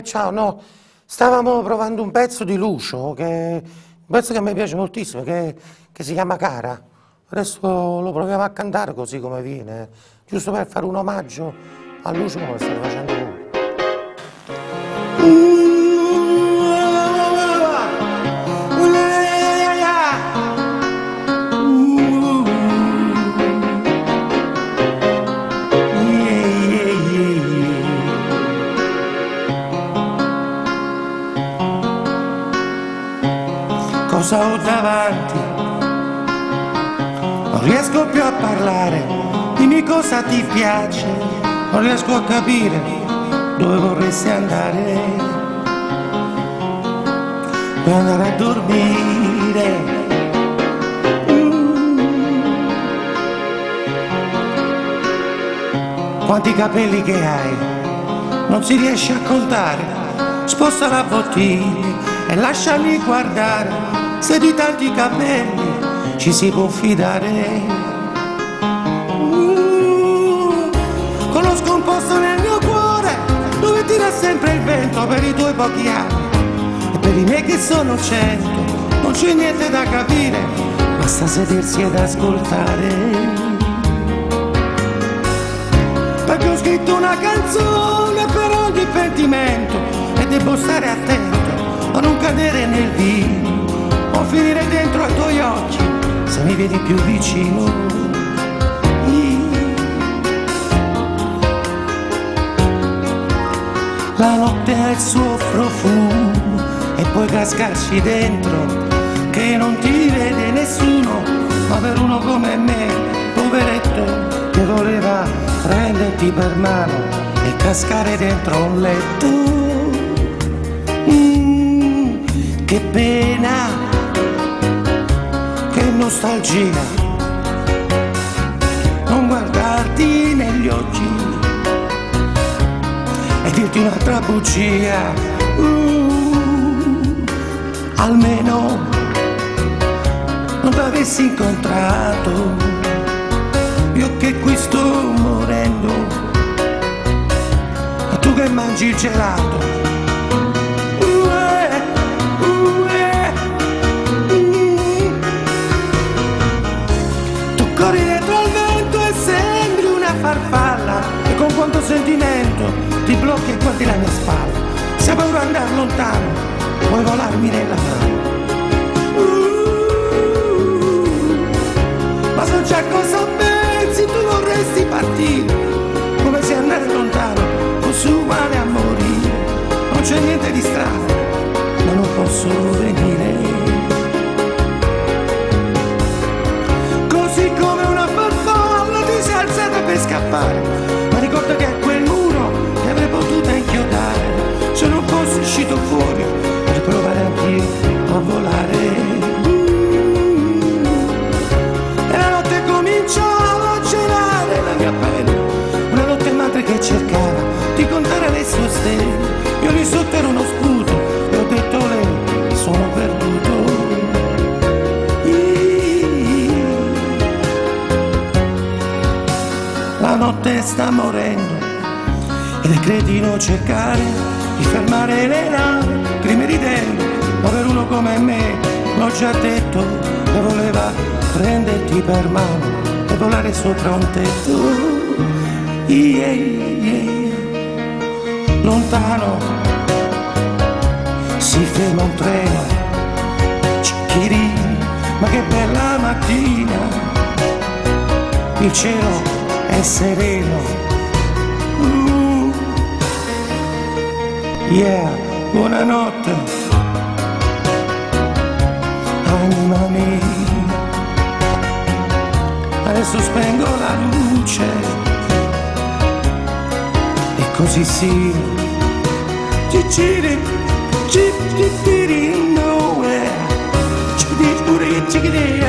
Ciao, no, stavamo provando un pezzo di Lucio, un pezzo che a me piace moltissimo, che si chiama Cara. Adesso lo proviamo a cantare così come viene, giusto per fare un omaggio a Lucio come state facendo voi. Cosa ho davanti? Non riesco più a parlare, dimmi cosa ti piace, non riesco a capire dove vorresti andare. Puoi andare a dormire. Quanti capelli che hai, non si riesce a contare, sposta la bottiglia e lasciami guardare. Se di tanti capelli ci si può fidare. Conosco un posto nel mio cuore dove tira sempre il vento per i tuoi pochi anni. E per i miei che sono 100 non c'è niente da capire, basta sedersi ed ascoltare. Perché ho scritto una canzone per ogni pentimento e devo stare attento a non cadere nel vino o finire dentro ai tuoi occhi se mi vedi più vicino. La notte ha il suo profumo e puoi cascarci dentro che non ti vede nessuno, ma per uno come me, poveretto, che voleva prenderti per mano e cascare dentro un letto. Che pena, che nostalgia, non guardarti negli occhi e dirti un'altra bugia. Almeno non t'avessi incontrato, io che qui sto morendo, e tu che mangi il gelato. Corri dietro al vento e sembri una farfalla, e con quanto sentimento ti blocchi e guardi la mia spalla. Se hai paura di andare lontano, puoi volarmi nella mano. Ma so già cosa pensi, tu vorresti partire, come se andare lontano fosse uguale a morire. Non c'è niente di strano, ma non posso venire. Come una farfalla ti sei alzata per scappare, ma ricorda che a quel muro ti avrei potuta inchiodare se non fossi uscito fuori per provare anch'io a volare. E la notte cominciava a gelare la mia pelle, una notte madre che cercava di contare le sue stelle. Io lì sotto ero uno scudo e ho detto lei, sono perduto. La notte sta morendo ed è cretino cercare di fermare le navi che mi ridendo, ma per uno come me, l'ho già detto, che voleva prenderti per mano e volare sopra un tetto. Lontano si ferma un treno, cicchiri, ma che bella mattina, il cielo è sereno. Buonanotte, anima mia. Adesso spengo la luce e così sì. Ciciri, ciciri, nowhere. Ciciri, ciciri,